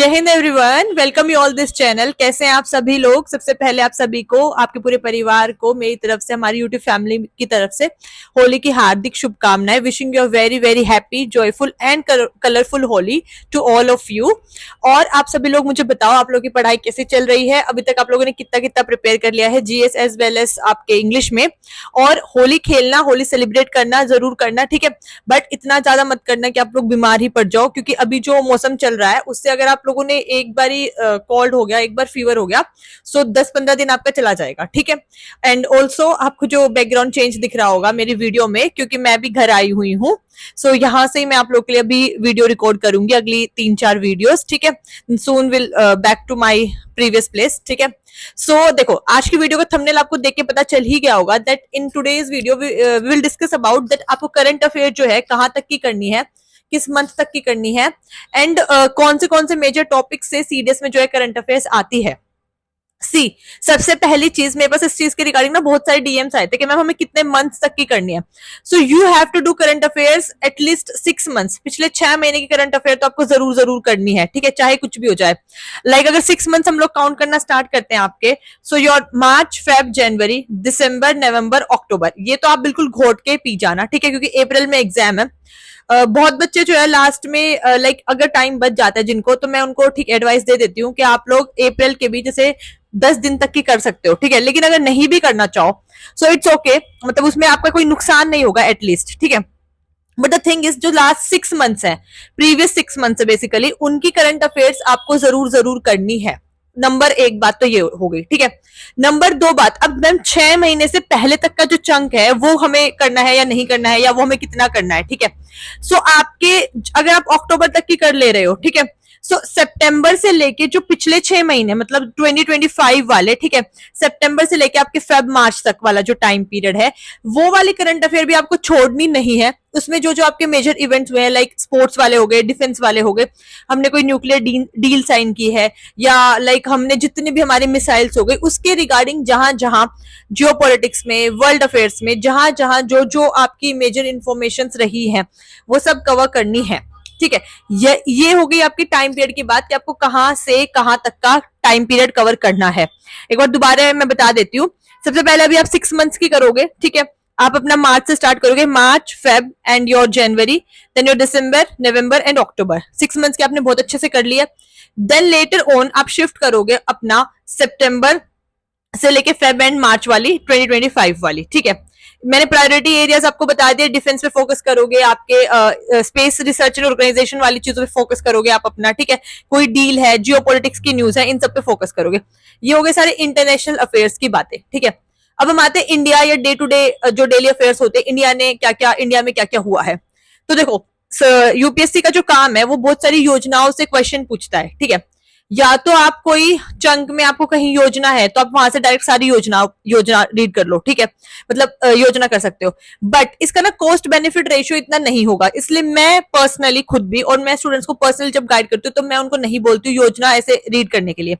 जय Hind everyone, welcome you all this channel. कैसे हैं आप सभी लोग। सबसे पहले आप सभी को, आपके पूरे परिवार को मेरी तरफ से, हमारी यूट्यूब फैमिली की तरफ से होली की हार्दिक शुभकामनाएं। Wishing you a very very happy, joyful and colourful Holi to all of you. और आप सभी लोग मुझे बताओ, आप लोगों की पढ़ाई कैसी चल रही है। अभी तक आप लोगों ने कितना कितना प्रिपेयर कर लिया है जीएस एज वेल एज आपके इंग्लिश में। और होली खेलना, होली सेलिब्रेट करना जरूर करना, ठीक है। बट इतना ज्यादा मत करना कि आप लोग बीमार ही पड़ जाओ, क्योंकि अभी जो मौसम चल रहा है उससे अगर आप लोगों ने एक बारी कोल्ड हो गया, एक बार फीवर हो गया, सो 10-15 दिन आपका चला जाएगा, ठीक है। एंड ऑल्सो आपको जो बैकग्राउंड चेंज दिख रहा होगा मेरी वीडियो में, क्योंकि मैं भी घर आई हुई हूँ। सो यहाँ से ही मैं आप लोग के लिए अभी वीडियो रिकॉर्ड करूंगी, अगली 3-4 वीडियोस, ठीक है। Soon will back to my previous place, ठीक है। सो देखो, आज की वीडियो का थंबनेल आपको देख के पता चल ही गया होगा that in today's video we will discuss about that आपको करंट अफेयर जो है कहाँ तक की करनी है, किस मंथ तक की करनी है, एंड कौन से मेजर टॉपिक से सीडीएस में जो है करंट अफेयर्स आती है। सी, सबसे पहली चीज, मेरे पास इस चीज के रिगार्डिंग ना बहुत सारे डीएम्स आए थे कि मैम हमें कितने मंथ्स तक की करनी है। So you have to do current affairs at least 6 months. पिछले 6 महीने की करंट अफेयर तो आपको जरूर जरूर करनी है, ठीक है, चाहे कुछ भी हो जाए। लाइक अगर 6 मंथ्स हम लोग काउंट करना स्टार्ट करते हैं आपके, सो योर मार्च, फेब, जनवरी, दिसंबर, नवंबर, अक्टूबर, ये तो आप बिल्कुल घोट के पी जाना, ठीक है, क्योंकि अप्रैल में एग्जाम है। बहुत बच्चे जो है लास्ट में लाइक अगर टाइम बच जाता है जिनको, तो मैं उनको ठीक एडवाइस दे देती हूँ कि आप लोग अप्रैल के बीच जैसे 10 दिन तक की कर सकते हो, ठीक है। लेकिन अगर नहीं भी करना चाहो सो इट्स ओके, मतलब उसमें आपका कोई नुकसान नहीं होगा एटलीस्ट, ठीक है। बट द थिंग इज, जो लास्ट 6 मंथ्स है, प्रीवियस 6 मंथ्स है बेसिकली, उनकी करंट अफेयर्स आपको जरूर जरूर करनी है। नंबर 1 बात तो ये हो गई, ठीक है। नंबर 2 बात, अब मैम 6 महीने से पहले तक का जो चंक है वो हमें करना है या नहीं करना है, या वो हमें कितना करना है, ठीक है। सो आपके, अगर आप अक्टूबर तक की कर ले रहे हो, ठीक है, सो सितंबर से लेके जो पिछले 6 महीने मतलब 2025 वाले, ठीक है, सितंबर से लेके आपके फेब मार्च तक वाला जो टाइम पीरियड है, वो वाली करंट अफेयर भी आपको छोड़नी नहीं है। उसमें जो जो आपके मेजर इवेंट्स हुए हैं, लाइक स्पोर्ट्स वाले हो गए, डिफेंस वाले हो गए, हमने कोई न्यूक्लियर डील साइन की है, या लाइक हमने जितने भी हमारे मिसाइल्स हो गए उसके रिगार्डिंग जहां जहां जियोपॉलिटिक्स में, वर्ल्ड अफेयर्स में, जहां जहां जो जो आपकी मेजर इंफॉर्मेशन रही है वो सब कवर करनी है, ठीक है। ये हो गई आपकी टाइम पीरियड की बात कि आपको कहां से कहां तक का टाइम पीरियड कवर करना है। एक बार दोबारा मैं बता देती हूँ। सबसे पहले अभी आप 6 मंथ्स की करोगे, ठीक है। आप अपना मार्च से स्टार्ट करोगे, March, Feb and your January, then your December, November and October. 6 months के आपने बहुत अच्छे से कर लिया। देन लेटर ऑन आप शिफ्ट करोगे अपना सितंबर से लेके फेब एंड मार्च वाली 2025 वाली, ठीक है। मैंने प्रायोरिटी एरियाज आपको बता दिया। डिफेंस पे फोकस करोगे, आपके स्पेस रिसर्च एंड ऑर्गेनाइजेशन वाली चीजों पे फोकस करोगे आप अपना, ठीक है। कोई डील है, जियोपॉलिटिक्स की न्यूज है, इन सब पे फोकस करोगे। ये हो गए सारे इंटरनेशनल अफेयर्स की बातें, ठीक है। अब हम आते हैं इंडिया या डे टू डे जो डेली अफेयर्स होते हैं, इंडिया ने क्या क्या, इंडिया में क्या क्या हुआ है। तो देखो, यूपीएससी का जो काम है वो बहुत सारी योजनाओं से क्वेश्चन पूछता है, ठीक है। या तो आप कोई चंक में, आपको कहीं योजना है तो आप वहां से डायरेक्ट सारी योजना योजना रीड कर लो, ठीक है, मतलब योजना कर सकते हो। बट इसका ना कॉस्ट बेनिफिट रेशियो इतना नहीं होगा, इसलिए मैं पर्सनली खुद भी, और मैं स्टूडेंट्स को पर्सनली जब गाइड करती हूँ तो मैं उनको नहीं बोलती हूँ योजना ऐसे रीड करने के लिए।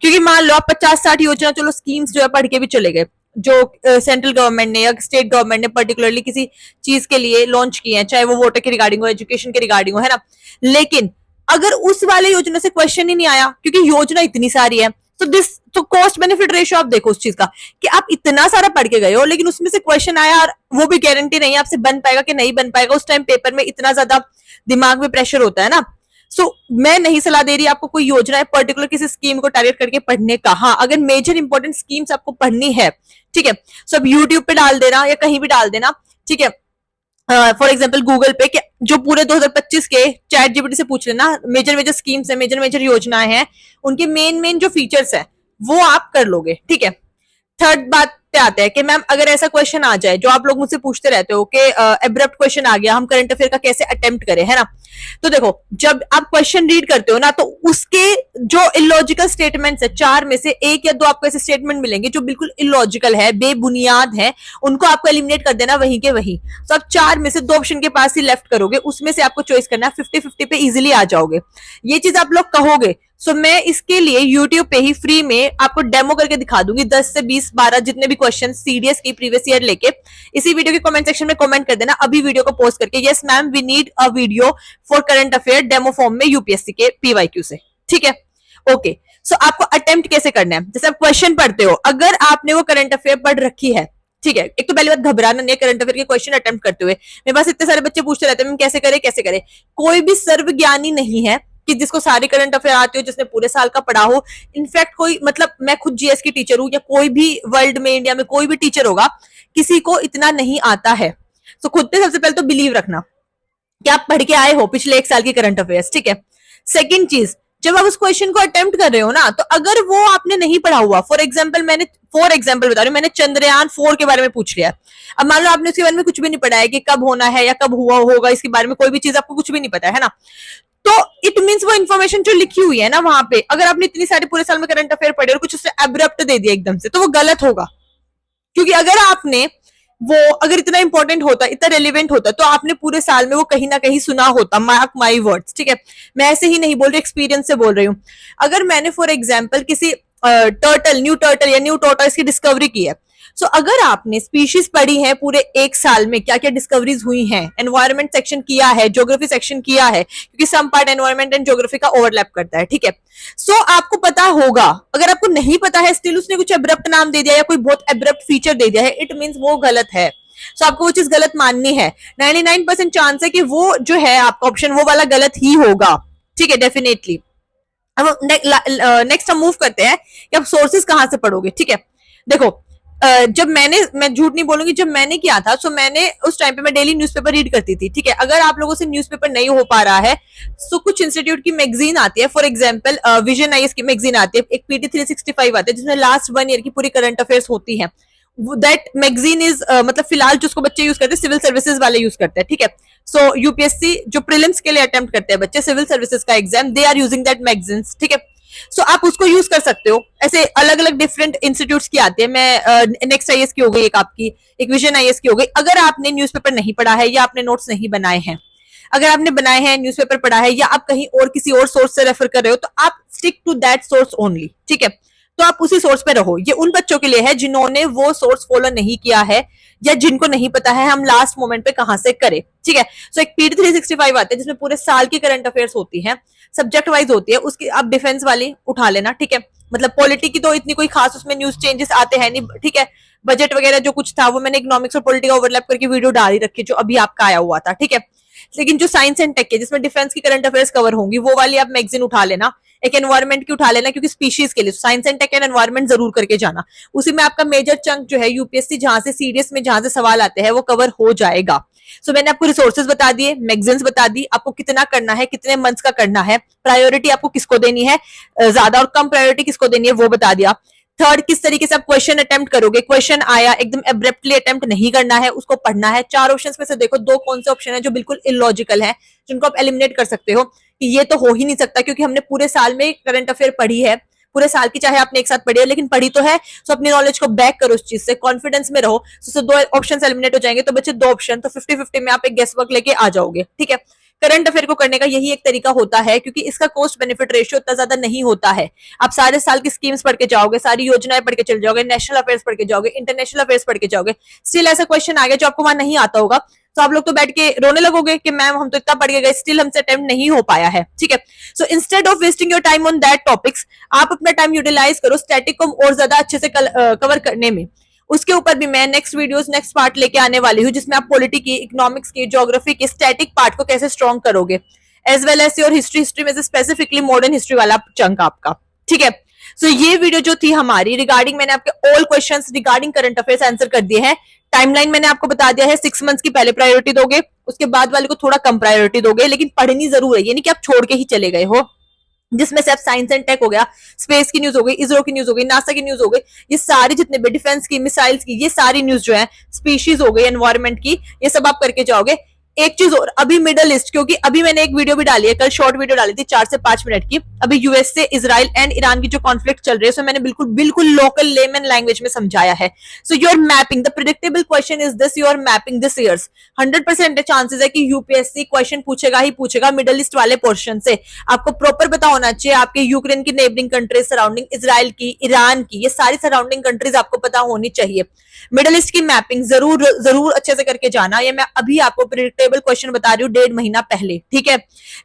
क्योंकि मान लो आप 50-60 योजना, चलो स्कीम्स जो है पढ़ के भी चले गए, जो सेंट्रल गवर्नमेंट ने या स्टेट गवर्नमेंट ने पर्टिकुलरली किसी चीज के लिए लॉन्च किए हैं, चाहे वो वाटर के रिगार्डिंग हो, एजुकेशन के रिगार्डिंग हो, है ना। लेकिन अगर उस वाले योजना से क्वेश्चन ही नहीं आया, क्योंकि योजना इतनी सारी है, तो कॉस्ट बेनिफिट रेशियो आप देखो उस चीज का, कि आप इतना सारा पढ़ के गए हो लेकिन उसमें से क्वेश्चन आया और वो भी गारंटी नहीं है आपसे बन पाएगा कि नहीं बन पाएगा। उस टाइम पेपर में इतना ज्यादा दिमाग में प्रेशर होता है ना। मैं नहीं सलाह दे रही आपको कोई योजना है पर्टिकुलर किसी स्कीम को टारगेट करके पढ़ने का। हाँ, अगर मेजर इंपॉर्टेंट स्कीम्स आपको पढ़नी है, ठीक है, सब यूट्यूब पे डाल देना या कहीं भी डाल देना, ठीक है। फॉर एग्जाम्पल गूगल पे के जो पूरे 2025 के चैट जीपीटी से पूछ लेना, मेजर मेजर स्कीम्स है, मेजर मेजर योजनाएं हैं, उनके मेन मेन जो फीचर्स है वो आप कर लोगे, ठीक है। थर्ड बात पे आते हैं कि मैम अगर ऐसा क्वेश्चन आ जाए जो आप लोग मुझसे पूछते रहते हो कि एब्रप्ट क्वेश्चन आ गया, हम करंट अफेयर का कैसे अटेम्प्ट करें, है ना। तो देखो, जब आप क्वेश्चन रीड करते हो ना, तो उसके जो इलॉजिकल स्टेटमेंट्स है, 4 में से 1 या 2 आपको ऐसे स्टेटमेंट मिलेंगे जो बिल्कुल इलॉजिकल है, बेबुनियाद है, उनको आपको एलिमिनेट कर देना वहीं के वहीं। तो आप 4 में से 2 ऑप्शन के पास ही लेफ्ट करोगे, उसमें से आपको चॉइस करना है, 50-50 पे इजिली आ जाओगे। ये चीज आप लोग कहोगे, मैं इसके लिए यूट्यूब पे ही फ्री में आपको डेमो करके दिखा दूंगी, 10 से 20-12 जितने भी क्वेश्चन सीडीएस की प्रीवियस ईयर लेके। इसी वीडियो के कमेंट सेक्शन में कमेंट कर देना अभी वीडियो को पोस्ट करके, yes ma'am we need a video for current affair demo form में यूपीएससी के पीवाईक्यू से, ठीक है। ओके, सो आपको अटेम्प्ट कैसे करना है, जैसे आप क्वेश्चन पढ़ते हो, अगर आपने वो करंट अफेयर पढ़ रखी है, ठीक है, एक तो पहली बात घबराना नहीं है करंट अफेयर के क्वेश्चन अटेम्प्ट करते हुए। मेरे पास इतने सारे बच्चे पूछते रहते हैं कैसे करे कैसे करे। कोई भी सर्वज्ञानी नहीं है कि जिसको सारे करंट अफेयर आते हो, जिसने पूरे साल का पढ़ा हो। इनफैक्ट कोई, मतलब मैं खुद जीएस की टीचर हूं, या कोई भी वर्ल्ड में इंडिया में कोई भी टीचर होगा, किसी को इतना नहीं आता है। तो खुद पे सबसे पहले तो बिलीव रखना कि आप पढ़ के आए हो पिछले एक साल की करंट अफेयर्स, ठीक है। सेकंड चीज, जब आप उस क्वेश्चन को अटेम्प्ट कर रहे हो ना, तो अगर वो आपने नहीं पढ़ा हुआ, फॉर एग्जाम्पल बता रही हूँ, मैंने चंद्रयान 4 के बारे में पूछ लिया। अब मान लो आपने उसके बारे में कुछ भी नहीं पढ़ा है कि कब होना है या कब हुआ होगा, इसके बारे में कोई भी चीज आपको कुछ भी नहीं पता है ना, तो इट मीन्स वो इन्फॉर्मेशन जो लिखी हुई है ना वहां पे, अगर आपने इतनी सारी पूरे साल में करंट अफेयर पढ़े और कुछ उससे एब्रप्ट दे दिया एकदम से, तो वो गलत होगा। क्योंकि अगर आपने वो, अगर इतना इंपॉर्टेंट होता, इतना रेलिवेंट होता, तो आपने पूरे साल में वो कहीं ना कहीं सुना होता। मार्क माई वर्ड्स, ठीक है, मैं ऐसे ही नहीं बोल रही, एक्सपीरियंस से बोल रही हूँ। अगर मैंने फॉर एग्जाम्पल किसी न्यू टर्टल या न्यू टोर्टॉइस की डिस्कवरी की है, सो अगर आपने स्पीशीज पढ़ी है पूरे एक साल में, क्या क्या डिस्कवरीज हुई हैं, एनवायरमेंट सेक्शन किया है, ज्योग्राफी सेक्शन किया है, क्योंकि some part environment and geography का ओवरलैप करता है, ठीक है। सो आपको पता होगा। अगर आपको नहीं पता है, स्टिल उसने कुछ एब्रप्ट नाम दे दिया या कोई बहुत एब्रप्ट फीचर दे दिया है, इट मीन्स वो गलत है। सो आपको वो चीज गलत माननी है। 99% चांस है कि वो जो है आपका ऑप्शन वो वाला गलत ही होगा, ठीक है, डेफिनेटली। अब नेक्स्ट हम मूव करते हैं कि आप सोर्सेज कहां से पढ़ोगे, ठीक है। देखो, जब मैं झूठ नहीं बोलूंगी, जब मैंने किया था, सो मैंने उस टाइम पे मैं डेली न्यूज़पेपर रीड करती थी, ठीक है। अगर आप लोगों से न्यूज़पेपर नहीं हो पा रहा है, सो कुछ इंस्टीट्यूट की मैगजीन आती है, फॉर एग्जांपल विजन आईएएस की मैगजीन आती है, एक पीटी 365 आती है, जिसमें लास्ट 1 ईयर की पूरी करंट अफेयर्स होती है। दैट मैगजीन इज, मतलब फिलहाल जो उसको बच्चे यूज करते हैं, सिविल सर्विसेज वाले यूज करते हैं, ठीक है। सो यूपीएससी जो प्रीलिम्स के लिए अटेम्प्ट करते हैं बच्चे, सिविल सर्विसेज का exam, they are using that magazines, ठीक है। सो आप उसको यूज कर सकते हो। ऐसे अलग अलग डिफरेंट इंस्टीट्यूट्स की आती है। मैं नेक्स्ट आईएएस की हो गई एक आपकी, एक विजन आईएएस की हो गई। अगर आपने न्यूज़पेपर नहीं पढ़ा है या आपने नोट्स नहीं बनाए हैं, अगर आपने बनाए हैं, न्यूज़पेपर पढ़ा है, या आप कहीं और किसी और सोर्स से रेफर कर रहे हो, तो आप stick to that source only, ठीक है। तो आप उसी सोर्स पे रहो। ये उन बच्चों के लिए है जिन्होंने वो सोर्स फॉलो नहीं किया है, या जिनको नहीं पता है हम लास्ट मोमेंट पे कहां से करें, ठीक है। सो एक पीडी 365 आते हैं जिसमें पूरे साल की करंट अफेयर्स होती है, सब्जेक्ट वाइज होती है। उसकी आप डिफेंस वाली उठा लेना, ठीक है। मतलब पॉलिटी की तो इतनी कोई खास उसमें न्यूज चेंजेस आते हैं नहीं, ठीक है। बजट वगैरह जो कुछ था वो मैंने इकोनॉमिक्स और पॉलिटी का ओवरलैप करके वीडियो डाल ही रखी, जो अभी आपका आया हुआ था, ठीक है। लेकिन जो साइंस एंड टेक है, जिसमें डिफेंस की करंट अफेयर्स कवर होंगी, वो वाली आप मैगजीन उठा लेना। एक एनवायरमेंट की उठा लेना, क्योंकि स्पीशीज के लिए science and tech and environment जरूर करके जाना। उसी में आपका मेजर चंक जो है यूपीएससी जहां से सीडीएस में जहां से सवाल आते हैं वो कवर हो जाएगा। सो मैंने आपको रिसोर्सेज बता दिए, मैगजीन्स बता दी, आपको कितना करना है, कितने मंथ्स का करना है, प्रायोरिटी आपको किसको देनी है, ज्यादा और कम प्रायोरिटी किसको देनी है वो बता दिया। थर्ड, किस तरीके से आप क्वेश्चन अटेम्प्ट करोगे। क्वेश्चन आया, एकदम एब्रप्टली अटेम्प्ट नहीं करना है, उसको पढ़ना है। 4 ऑप्शंस में से देखो 2 कौन से ऑप्शन है जो बिल्कुल इलॉजिकल है, जिनको आप एलिमिनेट कर सकते हो कि ये तो हो ही नहीं सकता, क्योंकि हमने पूरे साल में करंट अफेयर पढ़ी है, पूरे साल की चाहे आपने एक साथ पढ़ी है, लेकिन पढ़ी तो है। सो अपनी नॉलेज को बैक करो, उस चीज से कॉन्फिडेंस में रहो। सो 2 ऑप्शन एलिमिनेट हो जाएंगे, तो बच्चे 2 ऑप्शन, तो 50-50 में आप एक गेस वर्क लेके आ जाओगे, ठीक है। करंट अफेयर को करने का यही एक तरीका होता है, क्योंकि इसका कॉस्ट बेनिफिट रेशियो इतना ज्यादा नहीं होता है। आप सारे साल की स्कीम्स पढ़ के जाओगे, सारी योजनाएं पढ़ के चल जाओगे, नेशनल अफेयर्स पढ़ के जाओगे, इंटरनेशनल अफेयर्स पढ़ के जाओगे, स्टिल ऐसा क्वेश्चन आ गया जो आपको वहां नहीं आता होगा, तो आप लोग तो बैठ के रोने लगोगे कि मैम हम तो इतना पढ़ के गए, स्टिल हमसे अटेम्प्ट नहीं हो पाया है, ठीक है। So instead of wasting your time on that topics, आप अपना टाइम यूटिलाइज करो स्टैटिक को और ज्यादा अच्छे से कवर करने में। उसके ऊपर भी मैं नेक्स्ट वीडियोस, नेक्स्ट पार्ट लेके आने वाली हूँ, जिसमें आप पॉलिटी की, इकोनॉमिक्स की, ज्योग्राफी की स्टैटिक पार्ट को कैसे स्ट्रॉन्ग करोगे, as well as your history में से स्पेसिफिकली मॉडर्न हिस्ट्री वाला चंक आपका, ठीक है। सो ये वीडियो जो थी हमारी रिगार्डिंग, मैंने आपके all questions regarding current affairs answer कर दिए हैं। टाइमलाइन मैंने आपको बता दिया है, 6 मंथ्स की पहले प्रायोरिटी दोगे, उसके बाद वाले को थोड़ा कम प्रायोरिटी दोगे, लेकिन पढ़नी जरूर है, ये नहीं कि आप छोड़ के ही चले गए हो। जिसमें से आप साइंस एंड टेक हो गया, स्पेस की न्यूज हो गई, इसरो की न्यूज हो गई, नासा की न्यूज हो गई, ये सारी जितने भी डिफेंस की, मिसाइल्स की, ये सारी न्यूज जो है, स्पीशीज हो गई, एनवायरमेंट की, ये सब आप करके जाओगे। एक चीज और, अभी मिडल ईस्ट, क्योंकि अभी मैंने एक वीडियो भी डाली है, कल शॉर्ट वीडियो डाली थी 4 से 5 मिनट की, अभी यूएस से इजराइल एंड ईरान की जो कॉन्फ्लिक्ट चल रही है, सो मैंने बिल्कुल बिल्कुल लोकल लेमन लैंग्वेज में समझाया है। So you are mapping the predictable question is this, you are mapping this years. 100% chances है कि यूपीएससी क्वेश्चन पूछेगा ही पूछेगा मिडल ईस्ट वाले पोर्शन से। आपको प्रॉपर पता होना चाहिए, आपके यूक्रेन की नेबरिंग कंट्रीज सराउंडिंग, इजराइल की, ईरान की, ये सारी सराउंडिंग कंट्रीज आपको पता होनी चाहिए। मिडल ईस्ट की मैपिंग जरूर जरूर अच्छे से करके जाना। ये मैं अभी आपको प्रिडिक्टेबल प्रिडिक्टेबल क्वेश्चन बता रही हूँ 1.5 महीना पहले, ठीक है।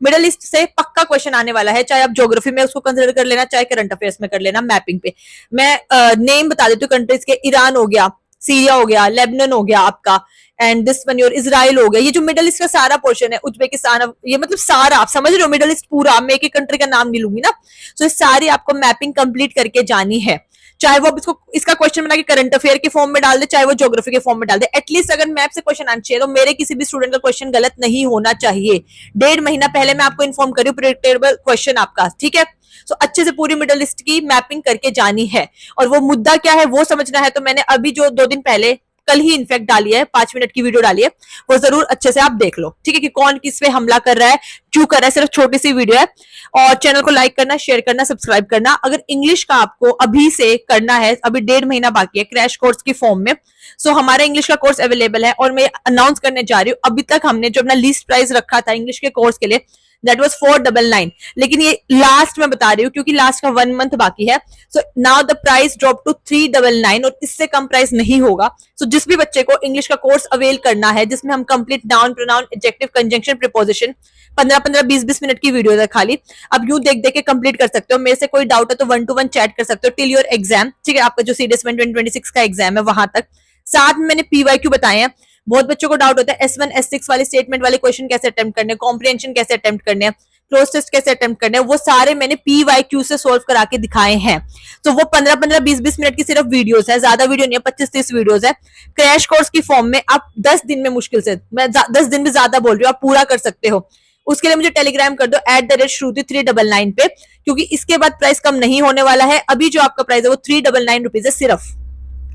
मिडल ईस्ट से पक्का क्वेश्चन आने वाला है, चाहे आप ज्योग्राफी में उसको कंसिडर कर लेना, चाहे करंट अफेयर्स में कर लेना, मैपिंग पे। मैं नेम बता देती हूँ कंट्रीज के, ईरान हो गया, सीरिया हो गया, लेबनान हो गया आपका, and this one your Israel हो गया। ये जो मिडल ईस्ट का सारा पोर्शन है, उज्बेकिस्तान, ये मतलब सारा आप समझ रहे हो, मिडल ईस्ट पूरा, मैं एक एक कंट्री का नाम नहीं लूंगी ना। तो सारी आपको मैपिंग कंप्लीट करके जानी है, चाहे वो इसको इसका क्वेश्चन बना के करंट अफेयर के फॉर्म में डाल दे, चाहे वो ज्योग्राफी के फॉर्म में डाल दे। एटलीस्ट अगर मैप से क्वेश्चन आना चाहिए तो मेरे किसी भी स्टूडेंट का क्वेश्चन गलत नहीं होना चाहिए। 1.5 महीना पहले मैं आपको इन्फॉर्म करी हूँ प्रिडिक्टेबल क्वेश्चन आपका, ठीक है। तो अच्छे से पूरी मिडल ईस्ट की मैपिंग करके जानी है, और वो मुद्दा क्या है वो समझना है। तो मैंने अभी जो 2 दिन पहले, कल ही इनफैक्ट डाली है, 5 मिनट की वीडियो डाली है, वो जरूर अच्छे से आप देख लो, ठीक है, कि कौन किस पे हमला कर रहा है, क्यों कर रहा है। सिर्फ छोटी सी वीडियो है, और चैनल को लाइक करना, शेयर करना, सब्सक्राइब करना। अगर इंग्लिश का आपको अभी से करना है, अभी 1.5 महीना बाकी है क्रैश कोर्स की फॉर्म में, सो हमारा इंग्लिश का कोर्स अवेलेबल है, और मैं अनाउंस करने जा रही हूँ। अभी तक हमने जो अपना लिस्ट प्राइस रखा था इंग्लिश के कोर्स के लिए, दैट वाज 499, लेकिन ये लास्ट में बता रही हूँ क्योंकि लास्ट का 1 मंथ बाकी है। So now the price drop to 399, और इससे कम प्राइस नहीं होगा। सो जिस भी बच्चे को इंग्लिश का कोर्स अवेल करना है, जिसमें हम complete noun, pronoun, adjective, conjunction, preposition 15-15, 20-20 minute की वीडियो है खाली, अब यूं देख देख के कंप्लीट कर सकते हो। मेरे से कोई डाउट है तो 1-to-1 चैट कर सकते हो टिल योर एग्जाम, ठीक है, आपका जो सीडीएस 2026 का एग्जाम है वहां तक। साथ में मैंने पीवाईक्यू बताए हैं। बहुत बच्चों को डाउट होता है S1 S6 वाले स्टेटमेंट वाले क्वेश्चन कैसे अटेम्प्ट करने, कॉम्प्रिहेंशन कैसे अटेम्प्ट करने, क्लोज टेस्ट कैसे अटेम्प्ट करने, वो सारे मैंने पीवाईक्यू से सोल्व करा के दिखाए हैं। तो वो 15-15, 20-20 मिनट की सिर्फ वीडियोस है, ज्यादा वीडियो नहीं है, 25-30 वीडियोस है। क्रैश कोर्स की फॉर्म में आप 10 दिन में, मुश्किल से, मैं 10 दिन भी ज्यादा बोल रही हूँ, आप पूरा कर सकते हो। उसके लिए मुझे टेलीग्राम कर दो @Shruti399 पे, क्योंकि इसके बाद प्राइस कम नहीं होने वाला है। अभी जो आपका प्राइस है वो 399 रुपीज है सिर्फ।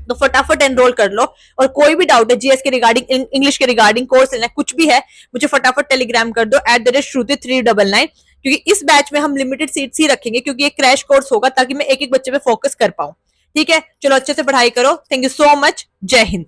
तो फटाफट एनरोल कर लो, और कोई भी डाउट है जीएस के रिगार्डिंग, इंग्लिश के रिगार्डिंग, कोर्स लेना, कुछ भी है, मुझे फटाफट टेलीग्राम कर दो @Shruti399, क्योंकि इस बैच में हम लिमिटेड सीट्स ही रखेंगे, क्योंकि ये क्रैश कोर्स होगा ताकि मैं एक एक बच्चे पे फोकस कर पाऊं, ठीक है। चलो अच्छे से पढ़ाई करो। Thank you so much. जय हिंद।